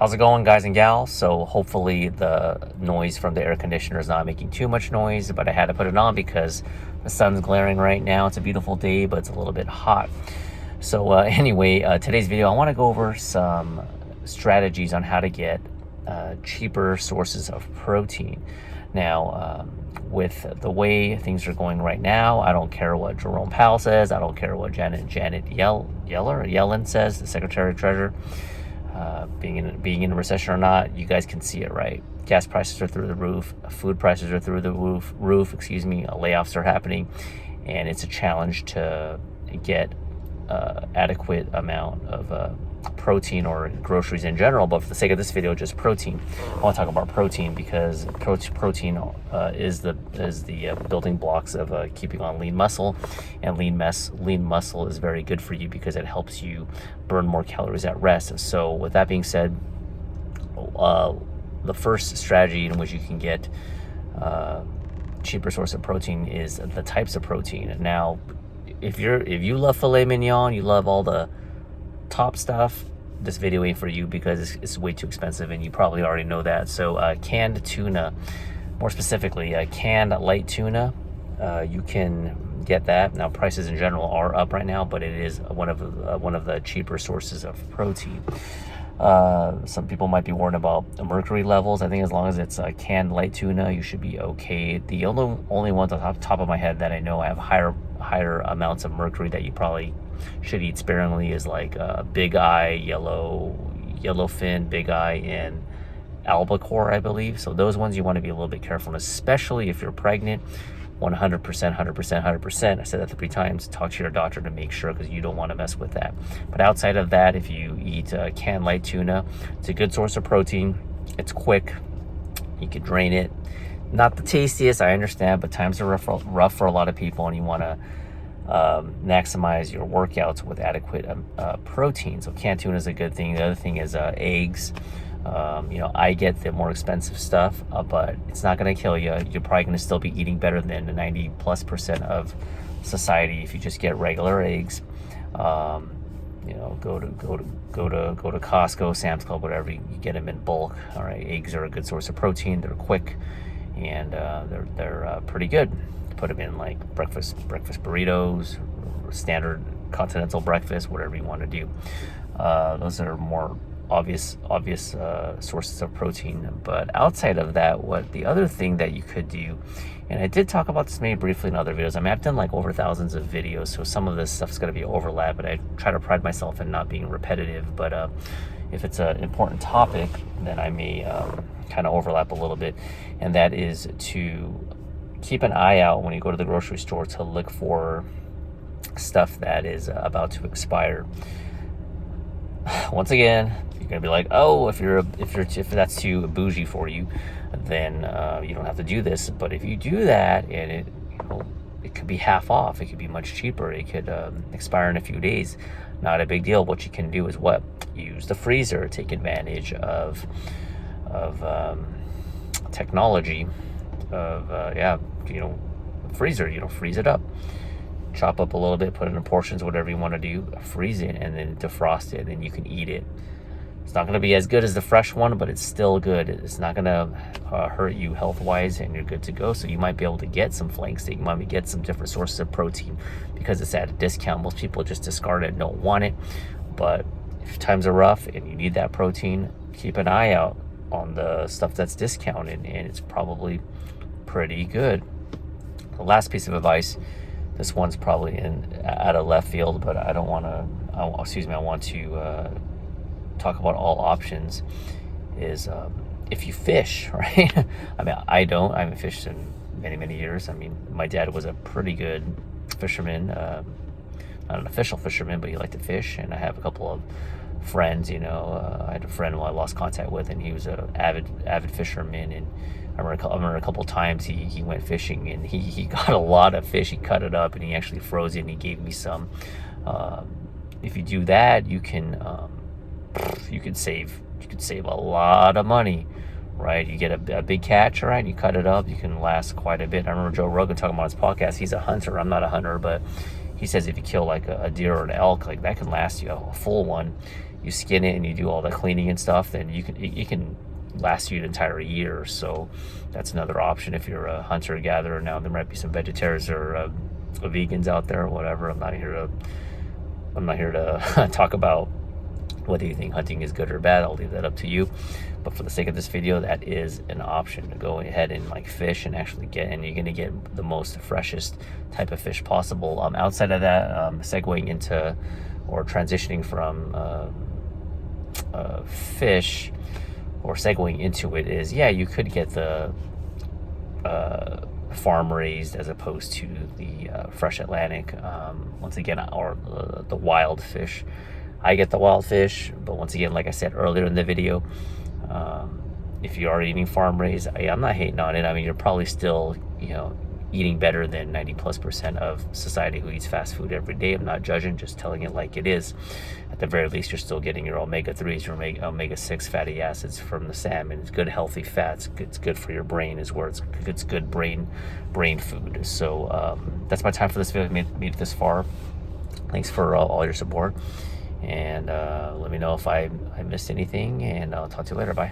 How's it going, guys and gals? So hopefully the noise from the air conditioner is not making too much noise, but I had to put it on because the sun's glaring right now. It's a beautiful day, but it's a little bit hot. So anyway, today's video, I want to go over some strategies on how to get cheaper sources of protein. Now, with the way things are going right now, I don't care what Jerome Powell says. I don't care what Janet Yellen says, the Secretary of Treasury. Being in a recession or not, you guys can see it, right? Gas prices are through the roof, food prices are through the roof. Layoffs are happening, and it's a challenge to get adequate amount of protein or groceries in general. But for the sake of this video, just protein. I want to talk about protein because protein is the building blocks of keeping on lean muscle, and lean muscle is very good for you because it helps you burn more calories at rest. So with that being said, the first strategy in which you can get cheaper source of protein is the types of protein. Now, if you love filet mignon, you love all the top stuff, this video ain't for you because it's way too expensive, and you probably already know that. So canned tuna, more specifically canned light tuna, you can get that. Now prices in general are up right now, but it is one of the cheaper sources of protein. Some people might be worried about mercury levels. I think as long as it's canned light tuna, you should be okay. The only ones on top of my head that I know have higher amounts of mercury that you probably should eat sparingly is like big eye, yellowfin, big eye, and albacore, I believe. So those ones you want to be a little bit careful, especially if you're pregnant. 100%. I said that 3 times. Talk to your doctor to make sure, because you don't want to mess with that. But outside of that, if you eat canned light tuna, it's a good source of protein. It's quick. You can drain it. Not the tastiest, I understand, but times are rough for a lot of people, and you want to maximize your workouts with adequate protein. So canned tuna is a good thing. The other thing is eggs. I get the more expensive stuff, but it's not going to kill you. You're probably going to still be eating better than the 90+% of society if you just get regular eggs. Go to Costco, Sam's Club, whatever. You get them in bulk. All right, eggs are a good source of protein. They're quick, and they're pretty good. Put them in like breakfast burritos, standard continental breakfast, whatever you want to do. Those are more obvious sources of protein. But outside of that, what the other thing that you could do, and I did talk about this maybe briefly in other videos. I mean, I've done like over thousands of videos, so some of this stuff's going to be overlap, but I try to pride myself in not being repetitive. But if it's an important topic, then I may kind of overlap a little bit, and that is to keep an eye out when you go to the grocery store to look for stuff that is about to expire. Once again, you're gonna be like, oh, if that's too bougie for you, then you don't have to do this. But if you do that, and it could be half off, it could be much cheaper, it could expire in a few days. Not a big deal. What you can do is use the freezer, take advantage of technology of freezer. Freeze it up, chop up a little bit, put it in portions, whatever you want to do, freeze it, and then defrost it, and you can eat it. It's not going to be as good as the fresh one, but it's still good. It's not going to hurt you health-wise, and you're good to go. So you might be able to get some flank steak. You might get some different sources of protein because it's at a discount. Most people just discard it and don't want it. But if times are rough and you need that protein, keep an eye out on the stuff that's discounted, and it's probably pretty good. The last piece of advice, this one's probably out of left field, but I want to talk about all options, is if you fish, right? I mean, I haven't fished in many years. I mean, my dad was a pretty good fisherman, not an official fisherman, but he liked to fish, and I have a couple of friends. I had a friend who I lost contact with, and he was an avid fisherman, and I remember a couple of times he went fishing, and he got a lot of fish. He cut it up, and he actually froze it, and he gave me some. If you do that, you can save a lot of money, right? You get a big catch, right? You cut it up, you can last quite a bit. I remember Joe Rogan talking about his podcast. He's a hunter. I'm not a hunter, but he says if you kill like a deer or an elk, like that can last you a full one. you skin it and you do all the cleaning and stuff, then it can last you an entire year. So that's another option if you're a hunter gatherer. Now there might be some vegetarians or vegans out there or whatever. I'm not here to talk about whether you think hunting is good or bad. I'll leave that up to you. But for the sake of this video, that is an option to go ahead and like fish and actually and you're gonna get the most freshest type of fish possible. Outside of that, segueing into or transitioning from fish or segueing into it is, yeah, you could get the farm raised as opposed to the fresh Atlantic. Once again, or the wild fish. I get the wild fish, but once again, like I said earlier in the video, if you are eating farm raised, I'm not hating on it. I mean, you're probably still, eating better than 90+% of society who eats fast food every day. I'm not judging, just telling it like it is. At the very least, you're still getting your omega-3s, your omega-6 fatty acids from the salmon. It's good, healthy fats. It's good for your brain, is where it's good brain food. So that's my time for this video. Made it this far. Thanks for all your support. And let me know if I missed anything, and I'll talk to you later. Bye.